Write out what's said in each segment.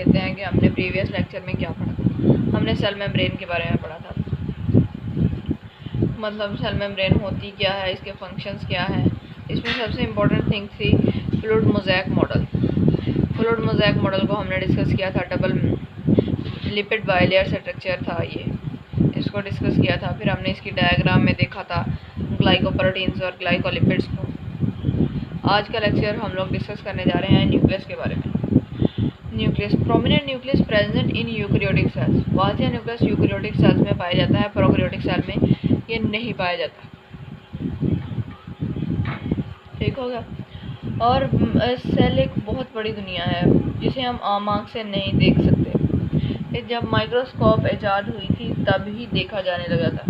लेते हैं कि हमने प्रीवियस लेक्चर में क्या पढ़ा था। हमने सेल मेम्ब्रेन के बारे में पढ़ा था, मतलब सेल मेम्ब्रेन होती क्या है, इसके फंक्शंस क्या है। इसमें सबसे इम्पोर्टेंट थिंग थी fluid mosaic model. Fluid mosaic model को हमने डिस्कस किया था। डबल लिपिड बाइलेयर स्ट्रक्चर था ये, इसको डिस्कस किया था। फिर हमने इसकी डायग्राम में देखा था ग्लाइकोप्रोटीन्स और ग्लाइकोलिपिड्स को। आज का लेक्चर हम लोग डिस्कस करने जा रहे हैं न्यूक्लियस के बारे में। Nucleus, prominent nucleus present in eukaryotic cells. वाज़ेह न्यूक्लियस यूकैरियोटिक सेल्स में पाया जाता है, प्रोकैरियोटिक सेल में ये नहीं पाया जाता। ठीक होगा। और सेल एक बहुत बड़ी दुनिया है जिसे हम आम आँख से नहीं देख सकते। जब माइक्रोस्कोप ईजाद हुई थी तब ही देखा जाने लगा था।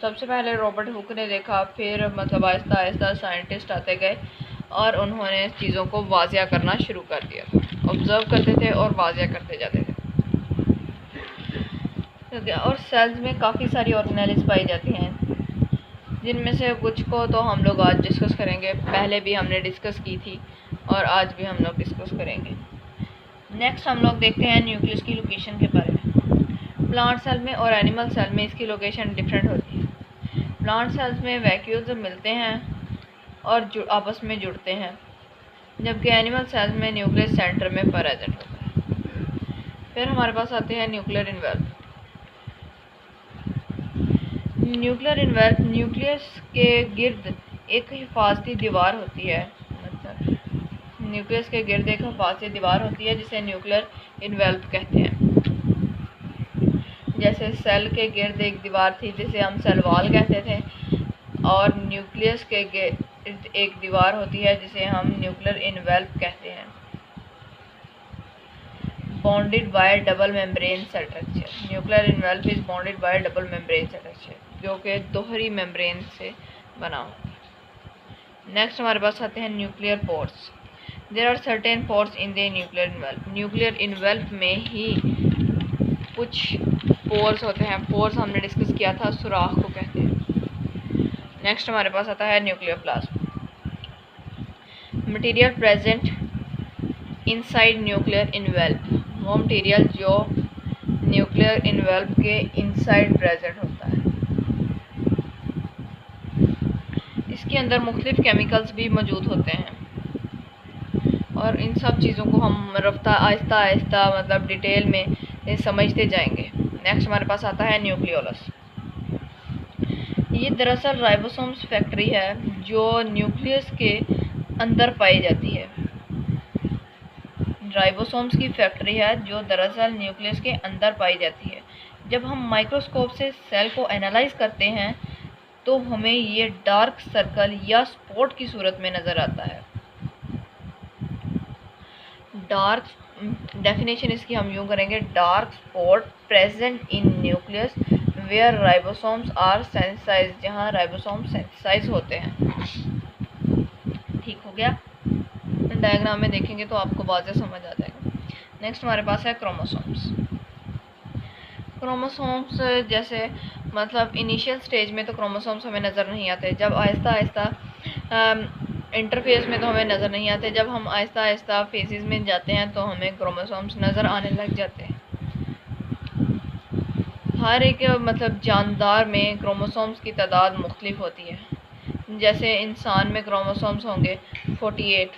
सबसे पहले रॉबर्ट हुक ने देखा, फिर मतलब आहिस्ता आहिस्ता साइंटिस्ट आते गए और उन्होंने चीज़ों को वाज़िया करना शुरू कर दिया। ऑब्जर्व करते थे और वाज़िया करते जाते थे। और सेल्स में काफ़ी सारी ऑर्गेनेल्स पाई जाती हैं, जिनमें से कुछ को तो हम लोग आज डिस्कस करेंगे। पहले भी हमने डिस्कस की थी और आज भी हम लोग डिस्कस करेंगे। नेक्स्ट हम लोग देखते हैं न्यूक्लियस की लोकेशन के बारे में। प्लांट सेल में और एनिमल सेल में इसकी लोकेशन डिफरेंट होती है। प्लांट सेल्स में वैक्यूल्स मिलते हैं और आपस में जुड़ते हैं, जबकि एनिमल सेल्स में न्यूक्लियस सेंटर में प्रेजेंट होता है। फिर हमारे पास आते हैं nuclear envelope. Nuclear envelope, nucleus के गिर्द एक हिफाजती दीवार होती है। मतलब न्यूक्लियस के गिर्द एक हिफाजती दीवार होती है जिसे न्यूक्लियर इन्वेल्प कहते हैं। जैसे सेल के गिर्द एक दीवार थी जिसे हम सेल वॉल कहते थे, और न्यूक्लियस के गिर्द एक दीवार होती है जिसे हम न्यूक्लियर इन्वेल्प कहते हैं। Bonded by double membrane structure. Nuclear envelope is bonded by double membrane structure, जो कि दोहरी मेम्ब्रेन से बना होता है। नेक्स्ट हमारे पास आते हैं nuclear pores. There are certain pores in the nuclear envelope. Nuclear envelope में ही कुछ पोर्स होते हैं। पोर्स हमने डिस्कस किया था, सुराख को कहते हैं। नेक्स्ट हमारे पास आता है nuclear plasma. Material present inside nuclear envelope, वो मटेरियल जो न्यूक्लियर इन्वेल्प के इनसाइड प्रेजेंट होता है। इसके अंदर मुख्तलिफ केमिकल्स भी मौजूद होते हैं और इन सब चीज़ों को हम आहिस्ता आहिस्ता मतलब डिटेल में समझते जाएंगे। नेक्स्ट हमारे पास आता है न्यूक्लियोलस। ये दरअसल राइबोसोम्स फैक्ट्री है जो न्यूक्लियस के अंदर पाई जाती है। राइबोसोम्स की फैक्ट्री है जो दरअसल न्यूक्लियस के अंदर पाई जाती है। जब हम माइक्रोस्कोप से सेल को एनालाइज करते हैं तो हमें ये डार्क सर्कल या स्पॉट की सूरत में नज़र आता है। डार्क डेफिनेशन इसकी हम यूँ करेंगे, dark spot present in nucleus where ribosomes are sensitise, जहाँ राइबोसोम सेंसिटाइज होते हैं। ठीक हो गया। डायग्राम में देखेंगे तो आपको वाज़े समझ आ जाएगा। नेक्स्ट हमारे पास है क्रोमोसोम्स। क्रोमोसोम्स जैसे मतलब इनिशियल स्टेज में तो क्रोमोसोम्स हमें नज़र नहीं आते। जब आहिस्ता आहिस्ता इंटरफेस में तो हमें नज़र नहीं आते। जब हम आहिस्ता आहिस्ता फेजेस में जाते हैं तो हमें क्रोमोसोम्स नज़र आने लग जाते हैं। हर एक मतलब जानदार में क्रोमोसोम्स की तादाद मुख्तलिफ होती है। जैसे इंसान में क्रोमोसोम्स होंगे 48,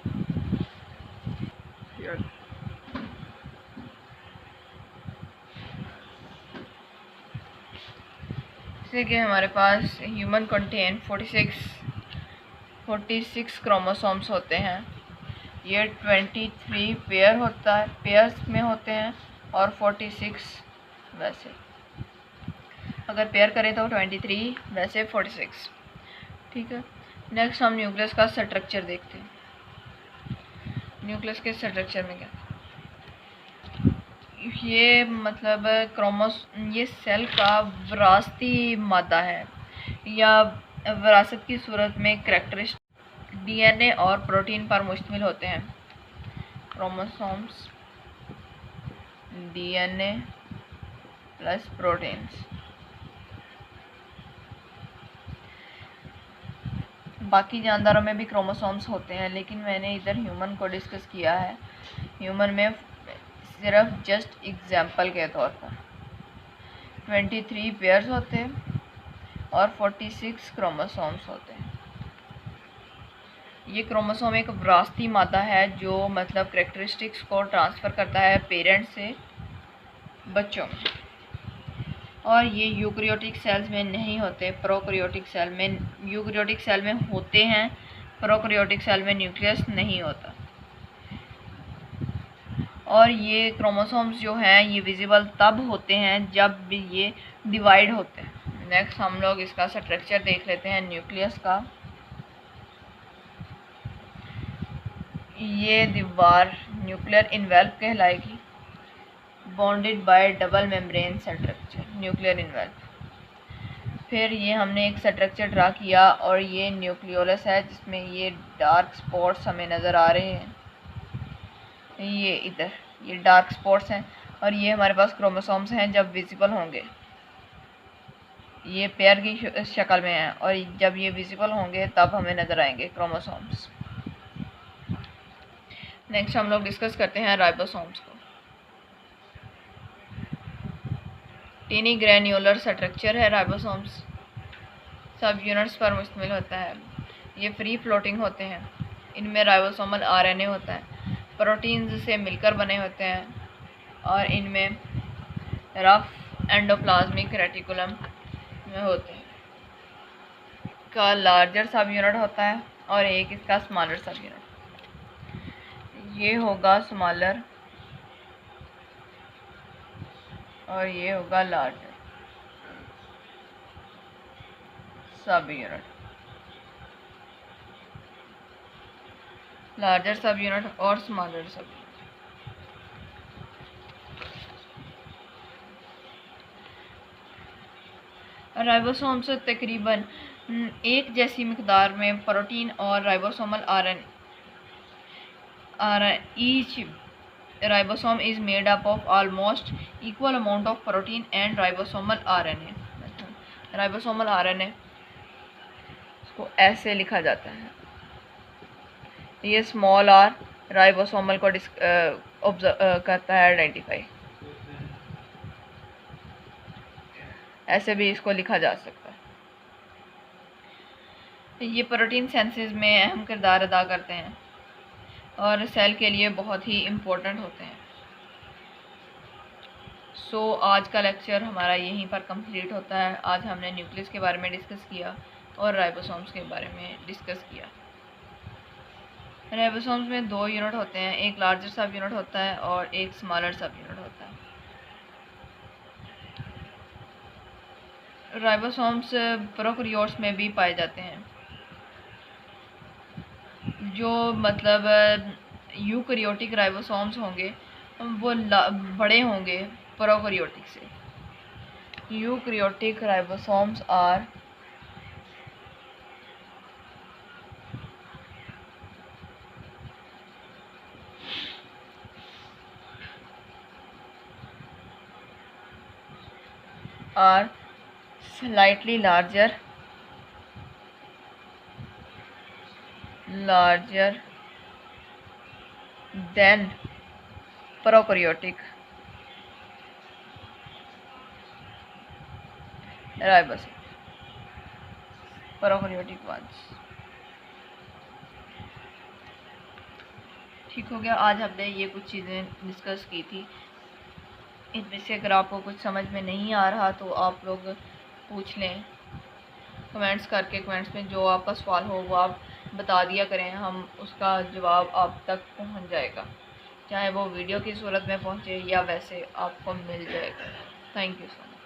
जैसे कि हमारे पास ह्यूमन कंटेन 46 क्रोमोसोम्स होते हैं। ये 23 पेयर होता है, पेयर्स में होते हैं, और 46 वैसे अगर पेयर करें तो 23, वैसे 46। ठीक है। नेक्स्ट हम न्यूक्लियस का स्ट्रक्चर देखते हैं। न्यूक्लियस के स्ट्रक्चर में क्या, ये मतलब ये सेल का विरासती मादा है या विरासत की सूरत में करैक्टरिस्टिक डीएनए और प्रोटीन पर मुश्तमिल होते हैं। Chromosomes, DNA plus proteins. बाकी जानदारों में भी क्रोमोसोम्स होते हैं, लेकिन मैंने इधर ह्यूमन को डिस्कस किया है। ह्यूमन में सिर्फ जस्ट एग्जाम्पल के तौर पर 23 पेयर्स होते हैं और 46 क्रोमोसोम्स होते हैं। ये क्रोमोसोम एक विरासती मादा है जो मतलब करेक्टरिस्टिक्स को ट्रांसफ़र करता है पेरेंट्स से बच्चों में, और ये यूकैरियोटिक सेल्स में नहीं होते, प्रोकैरियोटिक सेल में, यूकैरियोटिक सेल में होते हैं, प्रोकैरियोटिक सेल में न्यूक्लियस नहीं होता। और ये क्रोमोसोम्स जो हैं ये विजिबल तब होते हैं जब भी ये डिवाइड होते हैं। नेक्स्ट हम लोग इसका स्ट्रक्चर देख लेते हैं न्यूक्लियस का। ये दीवार न्यूक्लियर इन्वेल्व कहलाएगी, bonded by double membrane structure, nuclear envelope. फिर ये हमने एक स्ट्रक्चर ड्रा किया और ये न्यूक्लियोलस है जिसमें ये डार्क स्पॉट्स हमें नज़र आ रहे हैं, ये इधर ये डार्क स्पॉट्स हैं, और ये हमारे पास क्रोमोसोम्स हैं जब विजिबल होंगे, ये पेयर की शक्ल में हैं, और जब ये विजिबल होंगे तब हमें नज़र आएंगे क्रोमोसोम्स। नेक्स्ट हम लोग डिस्कस करते हैं राइबोसोम्स को। टीनी ग्रैन्युलर स्ट्रक्चर है राइबोसोम्स, सब यूनिट्स पर मुश्तमिल होता है। ये फ्री फ्लोटिंग होते हैं, इनमें राइबोसोमल आरएनए होता है, प्रोटीन्स से मिलकर बने होते हैं, और इनमें रफ एंडोप्लाज्मिक रेटिकुलम में होते हैं। का लार्जर सब यूनिट होता है और एक इसका स्मॉलर सब यूनिट। ये होगा स्मॉलर और ये होगा लार्जर सब यूनिट। लार्जर सब यूनिट और स्मॉलर सब यूनिट। राइबोसोम से तकरीबन एक जैसी मिकदार में प्रोटीन और ribosomal RNA, each ribosome is made up of almost equal amount of protein and ribosomal RNA। Ribosomal RNA इसको ऐसे लिखा जाता है, ये स्मॉल आर राइबोसोमल को करता है आइडेंटिफाई, ऐसे भी इसको लिखा जा सकता है। ये प्रोटीन सिंथेसिस में अहम किरदार अदा करते हैं और सेल के लिए बहुत ही इम्पोर्टेंट होते हैं। सो आज का लेक्चर हमारा यहीं पर कंप्लीट होता है। आज हमने न्यूक्लियस के बारे में डिस्कस किया और राइबोसोम्स के बारे में डिस्कस किया। राइबोसोम्स में दो यूनिट होते हैं, एक लार्जर सब यूनिट होता है और एक स्मॉलर सब यूनिट होता है। राइबोसोम्स प्रोकैरियोट्स में भी पाए जाते हैं, जो मतलब यूकैरियोटिक राइबोसोम्स होंगे वो बड़े होंगे प्रोकैरियोटिक से। Eukaryotic ribosomes are slightly larger than prokaryotic ribosome, prokaryotic ones। ठीक हो गया। आज हमने ये कुछ चीज़ें डिस्कस की थी, इनमें से अगर आपको कुछ समझ में नहीं आ रहा तो आप लोग पूछ लें कमेंट्स करके। कमेंट्स में जो आपका सवाल हो वो आप बता दिया करें, हम उसका जवाब आप तक पहुंच जाएगा, चाहे वो वीडियो की सूरत में पहुंचे या वैसे आपको मिल जाएगा। Thank you so much.